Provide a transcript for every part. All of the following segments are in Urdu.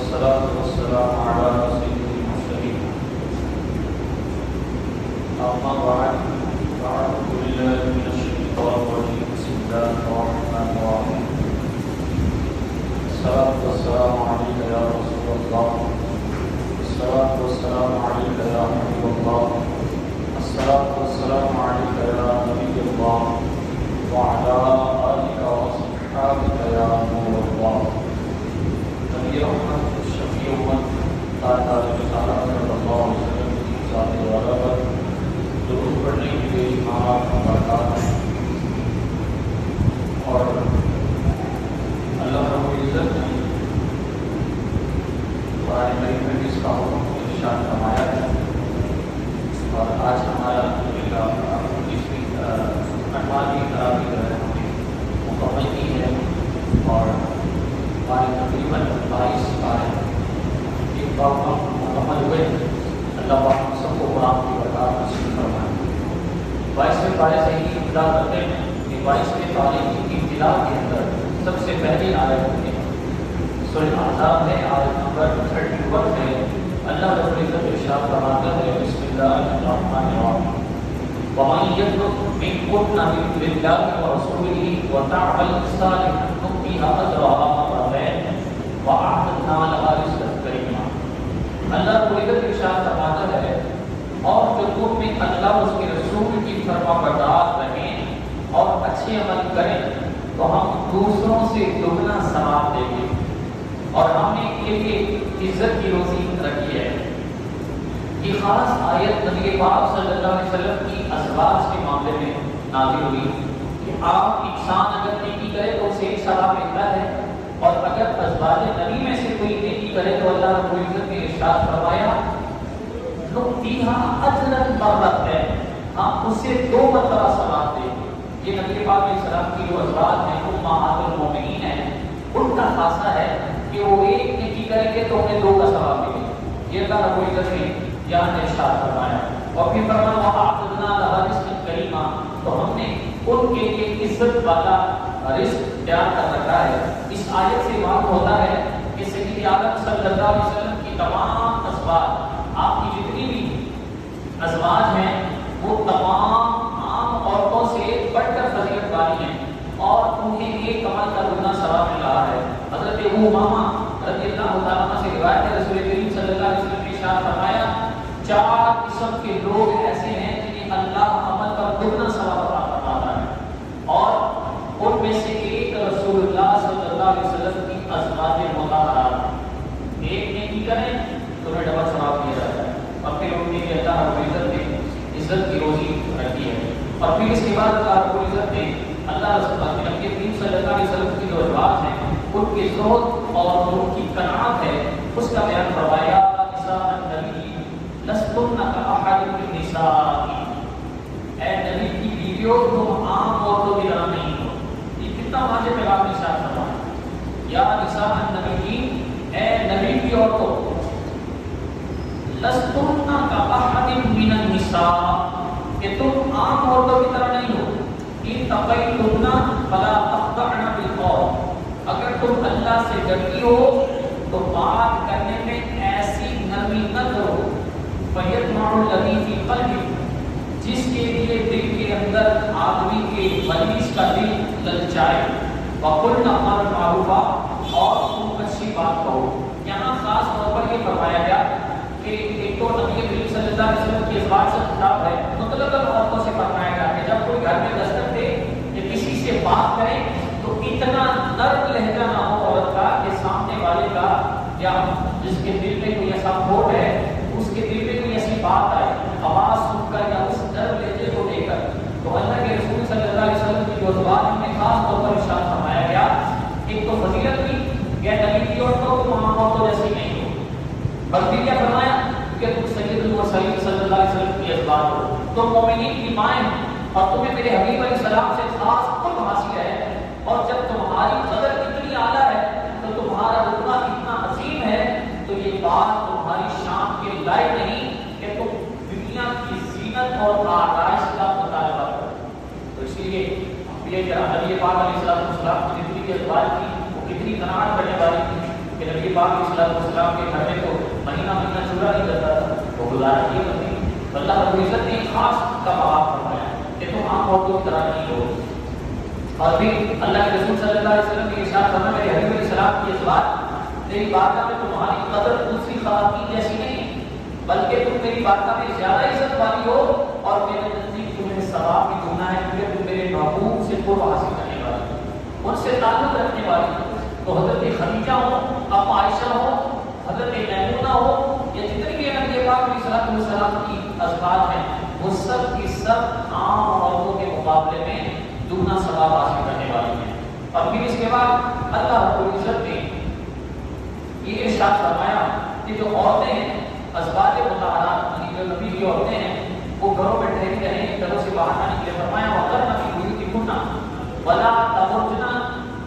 والصلاة والسلام على سيد المرسلين أما بعد فأعوذ بالله من الشيطان الرجيم بسم الله الرحمن الرحيم الصلاة والسلام عليك يا رسول الله الصلاة والسلام عليك يا حبيب الله الصلاة والسلام عليك يا نبي الله وعلى آلك وصحبك يا نور الله نبی رحمت شفیع امت تعالیٰ صلی اللہ علیہ وسلم کی ذات والا پر درود پڑھنے کے لیے امامات مبارکات ہیں اور اللہ رب العزت نے قرآن کریم میں اس کا حکم ارشاد فرمایا ہے اور آج ہمارا عنوان کی خرابی جو ہے مکمل کی ہے اور ہمارے تقریباً 22 پارے ایک بار مکمل ہوئے. اللہ پاک ہم سب کو قرآن کی برکات نصیب فرمائے. 22ویں پارے سے ہی ابتدا کرتے ہیں کہ 22ویں پارے کی ابتدا کے اندر سب سے پہلی آیت ہوتی ہے سورۃ احزاب ہے. آیت نمبر 31 ہے. اللہ رب العزت ارشاد فرماتا ہے بسم اللہ الرحمن الرحیم وَمَن يَقْنُتْ مِنكُنَّ لِلَّهِ وَرَسُولِهِ وَتَعْمَلْ صَالِحًا نُؤْتِهَا أَجْرَهَا مَرَّتَيْنِ وَأَعْتَدْنَا لَهَا رِزْقًا كَرِيمًا. اللہ رب العزت ارشاد فرماتا ہے اور جو تم میں اللہ اس کے رسول کی فرما بردار رہیں اور اچھے عمل کریں تو ہم دوسروں سے دگنا ثواب دیں گے اور ہم نے ان کے لیے عزت کی روزی رکھی ہے. یہ خاص آیت نبی پاک صلی اللہ علیہ وسلم کی ازواج کے معاملے میں نازل ہوئی کہ آپ انسان اگر نیکی کرے تو اسے ایک ثواب ملتا ہے اور اگر ازواج نبی میں سے کوئی نیکی کرے تو اللہ رب العزت نے ارشاد فرمایا نؤتیہا اجرا مرتین ہم اسے 2 مرتبہ ثواب دیں گے. یہ نبی پاک علیہ السلام کی جو ازواج ہیں امہات المومنین ہیں ان کا خاصہ ہے کہ وہ ایک نیکی کریں گے تو انہیں 2 کا ثواب ملے گا. یہ اللہ رب العزت نے یہاں ارشاد فرمایا اور پھر فرمایا وَأَعْتَدْنَا لَهَا رِزْقًا كَرِيمًا تو ہم نے ان کے لیے عزت والا رزق تیار کر رکھا ہے. اس آیت سے معلوم ہوتا ہے کہ سید عالم صلی اللہ علیہ وسلم کی تمام ازواج آپ کی جتنی بھی ازواج ہیں وہ تمام عام عورتوں سے بڑھ کر فضیلت والی ہیں اور انہیں ایک عمل کا دگنا ثواب مل رہا ہے. حضرت امامہ رضی اللہ تعالیٰ عنہ سے روایت ہے رسول کریم صلی اللہ علیہ وسلم نے ارشاد فرمایا 4 قسم کے لوگ ایسے ہیں جنہیں اللہ عمل کا دگنا ثواب عطا فرماتا ہے اور ان میں سے ایک رسول اللہ صلی اللہ علیہ وسلم کی ازواج مطہرات. ایک نیکی کریں تو انہیں ڈبل ثواب دیا جاتا ہے اور پھر ان کے لیے اللہ رب العزت نے عزت کی روزی رکھی ہے. اور پھر اس کے بعد اللہ رب العزت نے اللہ رسول نبی کریم صلی اللہ علیہ وسلم کی جو ازواج ہیں ان کے زہد اور ان کی قناعت ہے اس کا بیان فرمایا نساء النبی لستن کأحد من النساء اے نبی کی بیویوں تم عام عورتوں کی طرح نہیں ہو. یہ کتنا واضح پیغام ارشاد فرمایا یا نساء النبی اے نبی کی عورتوں لستن کأحد من النساء کہ تم عام عورتوں کی طرح نہیں ہو. ان تقیتن فلا تخضعن بالقول اگر تم اللہ سے ڈرتی ہو تو بات کرنے میں ایسی نرمی نہ کرو. فَيَطْمَعُ الَّذِي فِي قَلْبِهِ جس کے لیے دل کے اندر آدمی کے مریض کا دل للچائے. وَقُلْنَ قَوْلًا مَعْرُوفًا اور تم اچھی بات کہو. یہاں خاص طور پر یہ فرمایا گیا کہ ایک تو نبی کریم صلی اللہ علیہ وسلم کی ازواج سے خطاب ہے مطلق عورتوں سے فرمایا گیا کہ جب کوئی گھر میں دستک دے یا کسی سے بات کرے تو اتنا نرم لہجہ نہ ہو عورت کا کہ سامنے والے کا یا جس کے دل میں کوئی ایسا کھوٹ ہے اس کے دل میں کوئی ایسی بات آئے آواز سن کر یا اس نرم لہجے کو لے کر. تو اللہ کے رسول صلی اللہ علیہ وسلم کی جو ازواج میں خاص طور پر ارشاد فرمایا گیا ایک تو فضیلت کی کہ نبی کی عورتوں کو عام عورتوں جیسی نہیں ہو بلکہ کیا فرمایا کہ تم سید المرسلین صلی اللہ علیہ وسلم کی ازواج ہو تم مومنین کی مائیں اور تمہیں میرے حبیب علیہ السلام سے خاص قرب حاصل ہے اور جب تمہاری قدر اتنی اعلیٰ ہے تو تمہارا رتبہ اتنا عظیم ہے تو یہ بات تمہاری شان کے لائق نہیں کہ تم دنیا کی زینت اور آرائش کا مطالبہ کرو. تو اس لیے یہ نبی پاک علیہ السلام کی جتنی بھی ازواج تھی وہ کتنی قناعت کرنے والی تھی کہ نبی پاک علیہ السلام کے گھر میں تو مہینہ مہینہ چولہا نہیں کرتا تھا، وہ گزارا کیا نہیں۔ اللہ رب العزت نے خاص کا باب فرمایا کہ تم عام عورتوں کی طرح نہیں ہو۔ اور پھر اللہ کے رسول صلی اللہ علیہ وسلم نے ارشاد فرمایا میرے حبیب علیہ السلام کی اس بات میری بارگاہ میں تمہاری قدر دوسری خواتین جیسی نہیں، بلکہ تم میری بارگاہ میں زیادہ عزت والی ہو اور میرے نزدیک تمہیں ثواب بھی دگنا ہے، کیونکہ تم میرے محبوب سے قرب حاصل کرنے والی ہو، ان سے تعلق رکھنے والی ہو۔ تو حضرت خدیجہ ہو، اب عائشہ ہو، حضرت میمونہ ہو، یا جتنی بھی نبی پاک علیہ السلام کی ازواج ہیں، وہ سب کی سب عام عورتوں کے مقابلے میں دگنا ثواب حاصل کرنے والی ہیں۔ اور پھر اس کے بعد اللہ رب العزت نے یہ ارشاد فرمایا کہ جو عورتیں ہیں ازواج مطہرات، یعنی جو نبی کی عورتیں ہیں، وہ گھروں میں ٹھہری رہیں، گھروں سے باہر نہ نکلے۔ فرمایا وَقَرْنَ فِي بُيُوتِكُنَّ وَلَا تَبَرَّجْنَ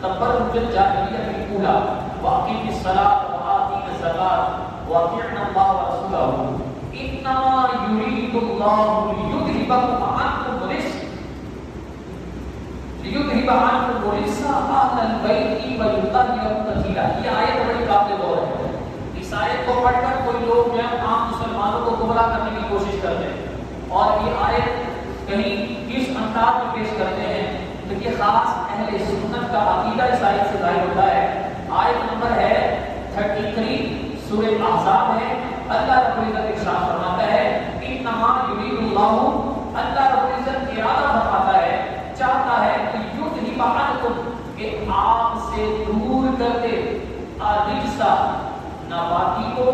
تَبَرُّجَ الْجَاهِلِيَّةِ الْأُولَىٰ وَأَقِیمْنَ الصَّلَاةَ وَآتِینَ الزَّکَاةَ وَأَطِیعْنَ اللَّهَ وَرَسُولَهُ إِنَّمَا يُرِیدُ اللَّهُ لِیُذْهِبَ عَنکُمُ الرِّجْسَ أَهْلَ الْبَیْتِ وَیُطَہِّرَکُم تَطْہِیرًا۔ یہ آیت بڑی قابل غور ہے۔ اس آیت کو پڑھ کر کوئی لوگ جو ہے عام مسلمانوں کو گمراہ کرنے کی کوشش کرتے ہیں اور یہ آیت کہیں اس انداز میں پیش کرتے ہیں تو یہ خاص اہل سنت کا عقیدہ اس آیت سے ظاہر ہوتا ہے۔ آیت نمبر ہے 33 سورہ احزاب ہے۔ اللہ رب العزت ارشاد فرماتا ہے انما یرید اللہ، اللہ رب العزت ارادہ فرماتا ہے، چاہتا ہے کہ یذھب عنکم، کہ آپ سے دور کر دے الرجس، ناپاکی کو،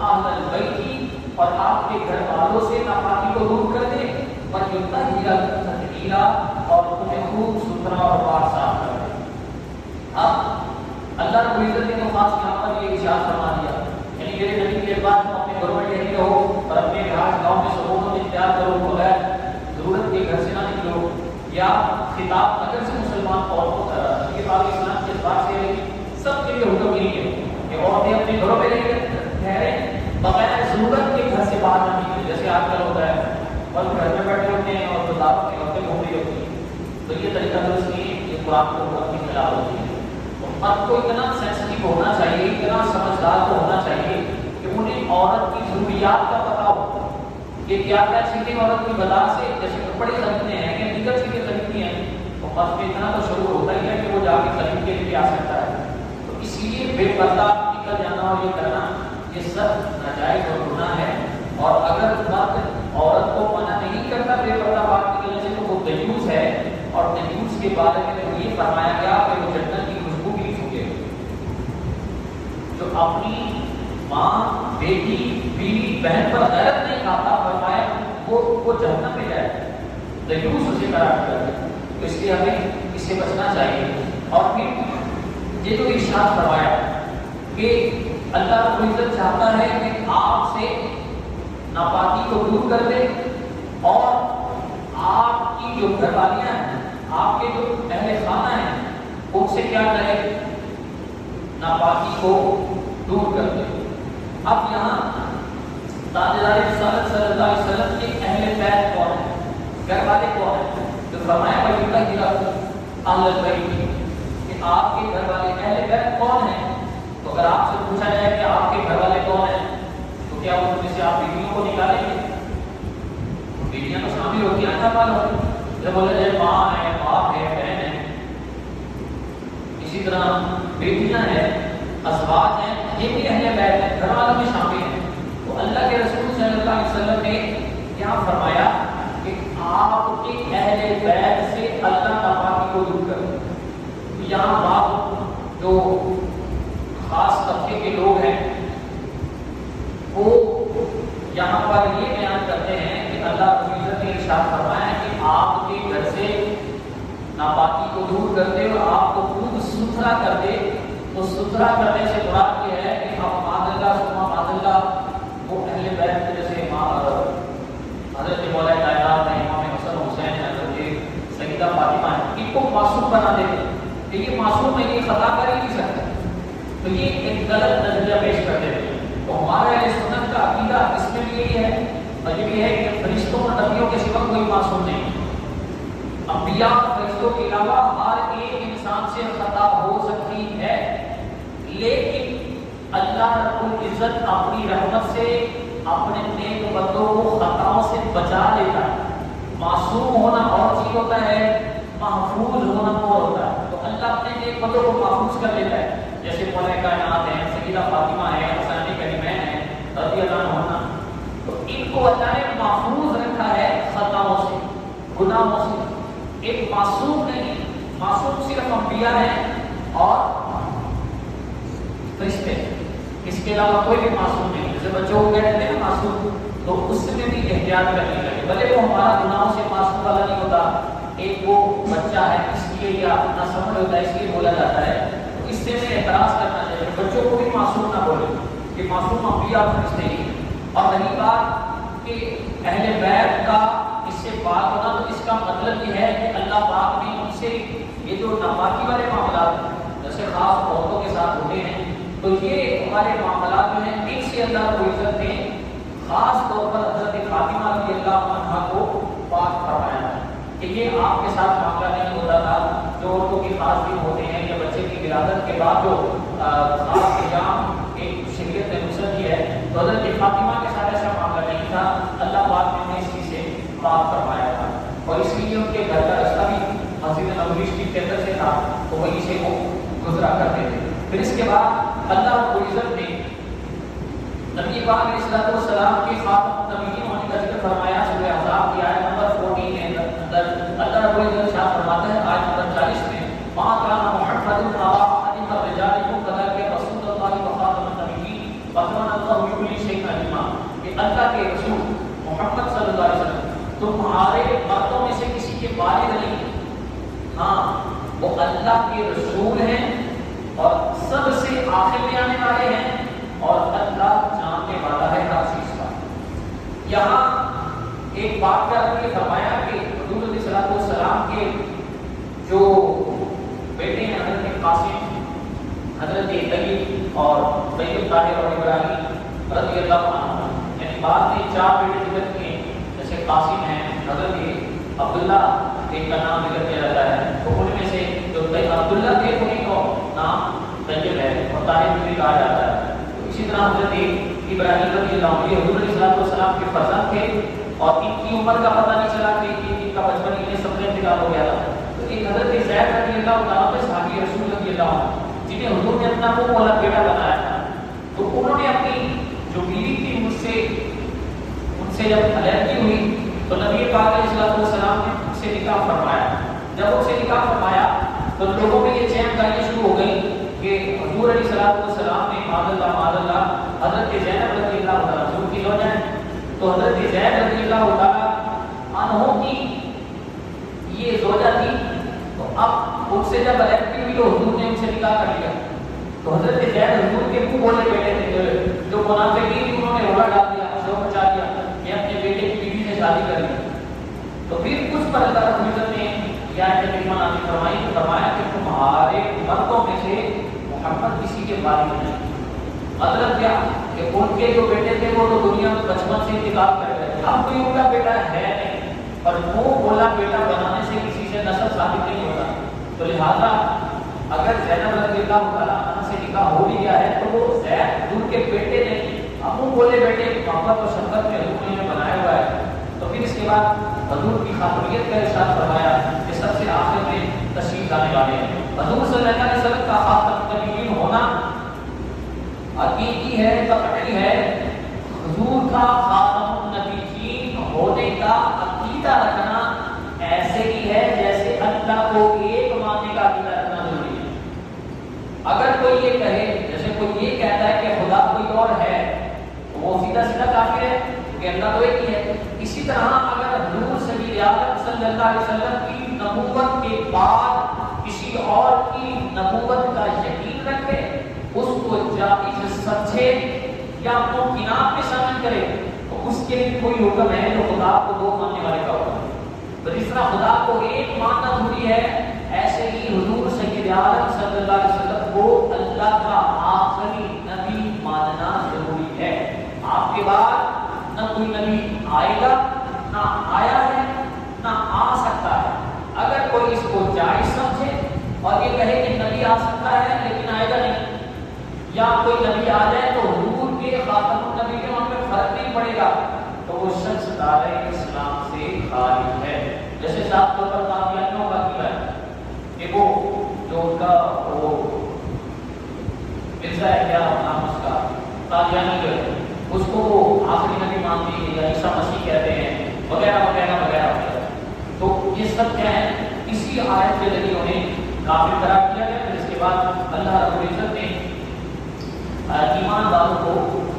اہل البیت، اور آپ کے گھر والوں سے ناپاکی کو دور کر دے، وَیُطَہِّرَکُم تطہیرا، اور تمہیں خوب ستھرا اور پاک صاف کر دے۔ اب اللہ رب العزت نے تو خاص یہاں پر یہ ارشاد فرما دیا، یعنی میرے نبی کے بعد تم اپنے گھروں میں ٹھہرے رہو اور اپنے گاؤں میں سکون و اختیار کرو، بغیر ضرورت کے گھر سے نہ نکلو۔ یا خطاب اگر سے مسلمان عورتوں کا یہ بات اسلام کے اعتبار سے سب کے لیے حکم یہی ہے کہ عورتیں اپنے گھروں میں ٹھہریں، بغیر ضرورت کے گھر سے باہر نہ نکلیں، جیسے آج کل ہوتا ہے اور گھر میں بیٹھے ہوتے ہیں اور دعوت کے وقت گھوم رہی ہوتی ہیں، تو یہ طریقہ درست نہیں ہے، یہ قرآن کو حکم کی خلاف ہوتی ہے۔ تو مرد کو اتنا سینسٹیو ہونا چاہیے، اتنا سمجھدار کو ہونا چاہیے کہ انہیں عورت کی ضروریات کا پتہ ہو کہ کیا کیا چیزیں عورت کی بازار سے جیسے کپڑے خریدنے ہیں یا دیگر چیزیں خریدنی ہیں، تو مرد میں اتنا تو شعور ہوتا ہی ہے کہ وہ جا کے خرید کے لیے آ سکتا ہے۔ تو اس لیے بے پردہ نکل جانا اور یہ کرنا یہ سب ناجائز اور گناہ ہے، اور اگر مرد عورت کو منع نہیں کرتا بے پردہ بات نکلنے سے تو وہ دیوس ہے، اور دیوس کے بارے میں تو یہ فرمایا گیا کہ وہ جنت کی خوشبو بھی نہیں چھوڑے۔ جو اپنی ماں، بیٹی، بیوی، بہن پر غیرت نہیں کھاتا، فرمایا وہ جہنم میں جائے، دیوس اسے قرار دیا ہے۔ تو اس لیے ہمیں اس سے بچنا چاہیے۔ اور پھر یہ جو ارشاد فرمایا کہ اللہ رب العزت چاہتا ہے کہ آپ سے ناپاکی کو دور کر دے، اور آپ کی جو گھر والیاں ہیں، آپ کے جو اہل خانہ ہیں، ان سے کیا کرے؟ ناپاکی کو دور کر دے۔ اب یہاں تاجدار رسالت صلی اللہ علیہ وسلم کے اہل بیت کون ہیں، گھر والے کون ہیں؟ تو فرمایا وَيُطَہِّرَکُم أَهْلَ الْبَیْتِ، کہ آپ کے گھر والے اہل بیت کون ہیں؟ تو اگر آپ سے پوچھا جائے کہ آپ کے گھر والے کون ہیں تو کیا ان میں سے آپ بیویوں کو نکالیں گے؟ بیویاں تو شامل ہوتی ہیں، نہ جب بولا جائے ماں ہے، باپ ہے، بہن ہے، اسی طرح بیٹیاں ہیں، ازواج ہیں، یہ بھی اہل بیت ہیں، گھر والوں میں شامل ہیں۔ تو اللہ کے رسول صلی اللہ علیہ وسلم نے یہاں فرمایا کہ آپ کے اہل بیت سے اللہ ناپاکی کو دور کریں۔ یہاں آپ جو خاص طبقے کے لوگ ہیں وہ یہاں پر یہ بیان کرتے ہیں کہ اللہ رب العزت نے ارشاد فرمایا ہے کہ آپ کے گھر سے ناپاکی کو دور کر دے اور آپ کو خود ستھرا کر دے۔ تو ستھرا کرنے سے مراد یہ ہے کہ آپ معذلہ سما معذلہ وہ اہل بیت جیسے حضرت مولا کائنات ہیں، امام حسن حسین ہیں، حضرت سیدہ فاطمہ ہیں، ان کو معصوم بنا دیتے کہ یہ معصوم ہے، یہ خطا کر ہی نہیں سکتے، تو یہ ایک غلط نظریہ پیش کر دیتے ہیں۔ تو ہمارا اہل سنت کا عقیدہ اس میں بھی یہی ہے، اور یہ بھی ہے کہ فرشتوں اور نبیوں کے سوا کوئی معصوم نہیں، انبیاء فرشتوں کے علاوہ ہر ایک انسان سے خطا ہو سکتی ہے، لیکن اللہ رب العزت اپنی رحمت سے اپنے نیک بندوں کو خطاؤں سے بچا لیتا ہے۔ معصوم ہونا اور چیز ہوتا ہے، محفوظ ہونا اور ہوتا ہے۔ تو اللہ اپنے نیک بندوں کو محفوظ کر لیتا ہے، جیسے مولا کائنات ہیں، سیدہ فاطمہ ہے، حسین کریمین ہے رضی اللہ عنہ، تو ان کو اللہ نے محفوظ رکھا ہے خطاؤں سے، گناہوں سے۔ ایک معصوم نہیں، معصوم صرف انبیاء ہیں اور فرشتے، اس کے علاوہ کوئی بھی معصوم نہیں۔ جیسے بچوں کو کہتے ہیں نا معصوم، تو اس میں بھی احتیاط کرنی چاہیے، بھلے وہ ہمارا گناہوں سے معصوم والا نہیں ہوتا، ایک وہ بچہ ہے اس لیے یا نہ سمجھ ہوتا ہے اس لیے بولا جاتا ہے، تو اس سے میں اعتراض کرنا چاہیے، بچوں کو بھی معصوم نہ بولے کہ معصوم انبیاء اور فرشتے ہی۔ اور رہی بات کہ اہل بیت کا اس سے پاک ہونا، تو اس کا مطلب یہ ہے کہ اللہ پاک نے ان سے یہ جو ناپاکی والے معاملات جیسے خاص عورتوں کے ساتھ ہوتے ہیں، تو یہ ہمارے معاملات جو ہیں ان سے اللہ کو عزت نے خاص طور پر حضرت فاطمہ رضی اللہ عنہا کو پاک فرمایا ہے کہ یہ آپ کے ساتھ معاملہ نہیں ہوتا تھا۔ جو عورتوں کے خاص دن ہوتے ہیں یا بچے کی ولادت کے بعد جو خاص ایام ایک شریعت نے نصرت کی ہے، تو حضرت فاطمہ کے ساتھ ایسا معاملہ نہیں تھا، اللہ پاک نے انہیں اس چیز سے پاک فرمایا تھا، اور اس لیے ان کے گھر کا رستہ بھی مسجد نبوی شریف کے اندر سے تھا، تو وہیں سے وہ گزرا کرتے تھے۔ پھر اس کے بعد اللہ رب العزت نے نبی پاک علیہ السلام کے خاتم النبیین ہونے کا ذکر فرمایا، سورہ احزاب کی آیت نمبر 14 کے اندر اللہ رب العزت ارشاد فرماتا ہے آیت نمبر 40 میں، ما کان محمد ابا احد من رجالکم ولکن رسول اللہ وخاتم النبیین وکان اللہ بکل شیء علیم، کہ اللہ کے رسول محمد صلی اللہ علیہ وسلم تمہارے مردوں میں سے کسی کے والد نہیں، ہاں وہ اللہ کے رسول ہیں اور سب سے آخر میں آنے والے ہیں، اور اللہ جاننے والا ہے ہر چیز کا۔ یہاں ایک بات کا یہ فرمایا کہ حضور علیہ السلام کے جو بیٹے ہیں حضرت قاسم، حضرت طیب اور طیب طاہر اور ابراہیم رضی اللہ عنہ، یعنی بعد میں 4 بیٹے ذکر کیے، جیسے قاسم ہیں، حضرت عبداللہ ایک کا نام ذکر کیا جاتا ہے، تو ان میں سے جو عبداللہ تھے انہیں کو نام طیب ہے اور طاہر بھی کہا جاتا ہے۔ اسی طرح حضرت ابراہیم رضی اللہ عنہ حضور علیہ السلام کے فرزند تھے، اور ان کی عمر کا پتہ نہیں چلا کہ ان کا بچپن انہیں سب سے انتقال ہو گیا تھا، تو ایک حضرت زید رضی اللہ عنہ صحابی رسول رضی اللہ عنہ جنہیں حضور نے اپنا منہ والا بیٹا بنایا تھا، تو انہوں نے اپنی جو بیوی تھی ان سے جب علیحدگی ہوئی تو نبی پاک علیہ السلام نے ان سے نکاح فرمایا۔ جب ان سے نکاح فرمایا تو لوگوں میں یہ چین گاڑیاں شروع ہو گئی کہ حضور علیہ السلام نے معاذ اللہ حضرت زینب رضی اللہ عنہ حضور کی زوجہ ہیں، تو حضرت زینب رضی اللہ عنہ کی یہ زوجہ تھی، تو اب ان سے جب علیحدگی ہوئی تو حضور نے ان سے نکاح کر لیا، تو حضرت زینب حضور کے منہ بولے بیٹے تھے، جو منافقین تھے انہوں نے روڑا ڈال دیا، شوق مچا دیا کہ اپنے بیٹے کی بیوی سے شادی کر لی، تو پھر کچھ پر اللہ رب العزت نے یہ آیت کریمہ نازل فرمائی، فرمایا کہ تمہارے مردوں میں سے محمد کسی کے والد نہیں۔ مطلب کیا کہ ان کے جو بیٹے تھے وہ تو دنیا میں بچپن سے انتقال کر گئے، اب کوئی ان کا بیٹا ہے نہیں، اور وہ بولا بیٹا بنانے سے کسی سے نسل ثابت نہیں ہوتا، تو لہذا اگر زینب رضی اللہ عنہ سے نکاح ہو بھی گیا ہے تو وہ زید حضور کے بیٹے نہیں، اب وہ بولے بیٹے محبت اور شفقت میں حضور نے بنایا ہوا ہے۔ تو پھر اس کے بعد حضور کی خاتمیت کا ارشاد فرمایا کہ سب سے آخر میں تشریف لانے والے ہیں۔ حضور صلی اللہ علیہ وسلم کا خاتم النبیین ہونا حقیقی ہے، قطعی ہے۔ حضور کا خاتم النبیین ہونے کا عقیدہ رکھنا ایسے ہی ہے جیسے اللہ کو ایک ماننے کا عقیدہ رکھنا ضروری ہے۔ اگر کوئی یہ کہے، جیسے کوئی یہ کہتا ہے کہ خدا کوئی اور ہے، تو وہ سیدھا سیدھا کافر ہے کہ اللہ تو ایک ہی ہے۔ اسی طرح اگر حضور سید عالم صلی اللہ علیہ وسلم کی نبوت کے بعد کسی اور کی نبوت کا یقین رکھے، اس کو جائز سمجھے یا ممکنات میں شامل کرے، تو اس کے لیے کوئی حکم ہے جو خدا کو دو ماننے والے کا حکم ہے۔ تو جس طرح خدا کو ایک ماننا ضروری ہے، ایسے ہی حضور سید عالم صلی اللہ علیہ وسلم کو اللہ کا آخری نبی ماننا ضروری ہے۔ آپ کے بعد نہ کوئی نبی آئے گا، نہ آیا ہے، نہ آ سکتا ہے۔ اگر کوئی اس کو جائز سمجھے اور یہ کہے کہ نبی آ سکتا ہے لیکن آئے گا نہیں، یا بعد کوئی نبی آ جائے تو حضور کے خاتم النبی کے وہاں پہ فرق نہیں پڑے گا، تو وہ شخص دار اسلام سے خارج ہے۔ جیسے صاحب طور پر قادیانیوں کا کیا ہے کہ وہ جو ان کا وہ مرزا ہے کیا نام اس کا قادیانی جو ہے اس کو وہ آخری نبی مانتے ہیں یا عیسیٰ مسیح کہتے ہیں وغیرہ وغیرہ وغیرہ وغیرہ، تو یہ سب کیا ہے اسی آیت کے ذریعے انہیں کافر قرار کیا گیا۔ پھر اس کے بعد اللہ رب العزت نے ایمانداروں کو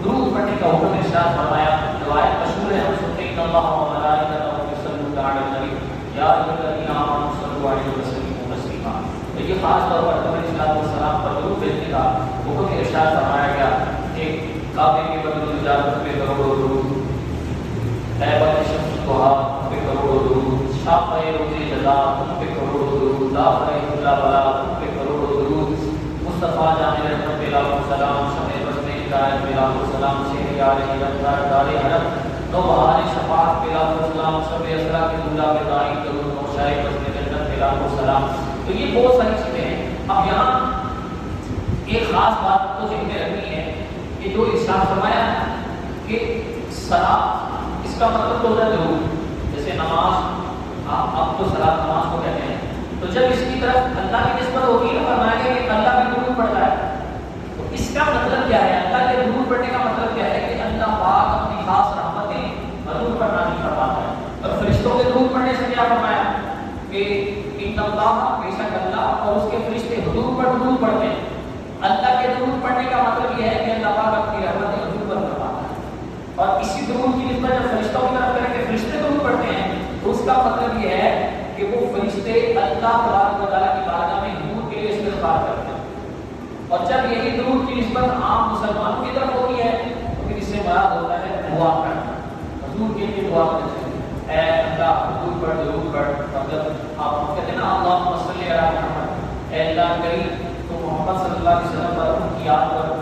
درود پڑھنے کا حکم ارشاد فرمایا، جو آیت مشہور ہے ہم سنتے ہیں اللہ و ملائکتہ یصلون علی النبی یا ایھا الذین آمنوا صلوا علیہ وسلموا تسلیما۔ تو یہ خاص طور پر نبی صلی اللہ علیہ وسلم پر درود بھیجنے کا حکم ارشاد فرمایا گیا کہ کعبے کے بدر الجارت پہ کروڑوں درود، طیبہ شمس طہا پہ کروڑوں درود، شاہ روز جزا پہ کروڑوں درود، داخل اللہ بلا پہ کروڑوں درود، مصطفیٰ جامع رحمت اللہ السلام شمع بزم ہدایت اللہ السلام شہر علیہ رفتار دار حرم نو بہار شفاعت اللہ السلام شب اسرا کے دولہ کے دائی درود نوشائے بزم جنت اللہ السلام۔ تو یہ بہت ساری چیزیں ہیں۔ اب یہاں ایک خاص بات کو ذہن میں رکھنی ہے کہ جو ارشاد فرمایا کہ صلاۃ اس کا مطلب تو ہوتا ہے درود، جیسے نماز آپ تو صلاۃ نماز کو کہتے ہیں، تو جب اس کی طرف اللہ کی نسبت ہوگی نا فرمایا گیا کہ اللہ بھی درود پڑھتا ہے، تو اس کا مطلب کیا ہے؟ اللہ کے درود پڑھنے کا مطلب کیا ہے کہ اللہ پاک اپنی خاص رحمتیں حضور پر نازل فرماتا ہے۔ اور فرشتوں کے درود پڑھنے سے کیا فرمایا کہ ان اللہ بے شک اللہ اور اس کے فرشتے حضور پر درود پڑھتے ہیں۔ اللہ کے درود پڑھنے کا مطلب یہ ہے کہ اللہ پاک اپنی رحمتیں حضور پر فرماتا ہے، اور اسی درود کی نسبت جب فرشتوں کی طرف کریں کہ فرشتے درود پڑھتے ہیں تو اس کا مطلب یہ ہے کہ وہ فرشتے اللہ تبارک و تعالیٰ کی بارگاہ میں حضور کے لیے استغفار کرتے ہیں، اور جب یہی درود کی نسبت عام مسلمانوں کی طرف ہوتی ہے تو پھر اس سے مراد ہوتا ہے دعا کرنا، حضور کے لیے دعا کرنا، اے اللہ حضور پر درود پڑھ۔ اور جب آپ کہتے ہیں نا اللہم صلی علی محمد، اے اللہ کریم تو محمد صلی اللہ علیہ وسلم پر ان کی یاد پر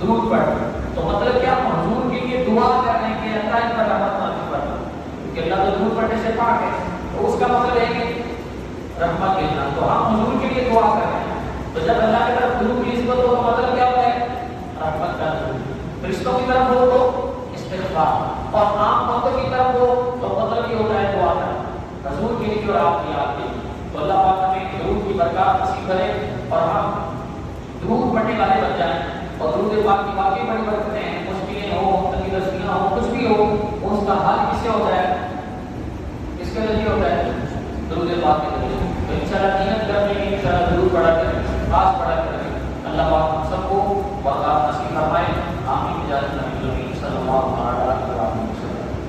درود پڑھ، تو مطلب کیا حضور کے لیے دعا کرنے کے اللہ ان پر رحمت نازل کرنا، کیونکہ اللہ تو درود پڑھنے سے پاک ہے، تو اس کا مطلب ہے کہ رحمت ملنا، تو ہم حضور کے لیے دعا کر رہے ہیں۔ تو جب اللہ کی طرف درود کی نسبت ہو تو مطلب کیا ہوتا ہے؟ رحمت کا درود۔ فرشتوں کی طرف ہو تو استغفار، اور عام بندوں کی طرف ہو تو مطلب یہ ہوتا ہے دعا کرنا حضور کے لیے اور آپ کی یاد کے لیے۔ تو اللہ پاک ہمیں درود کی برکات نصیب کرے اور ہم درود پڑھنے والے بن جائیں، اور درود پاک کی واقعی بڑی برکتیں ہیں، مشکلیں ہوں تنگی دستیاں ہوں کچھ بھی ہو اس کا حل کس سے ہوتا ہے؟ اس کے ذریعے ہوتا ہے درود پاک کے ذریعے۔ تو انشاءاللہ نیت کرنے کی انشاءاللہ درود پڑھا کریں، خاص پڑھا کریں۔ اللہ پاک ہم سب کو برکات نصیب فرمائے، آمین بجاہ نبی صلی اللہ علیہ وسلم۔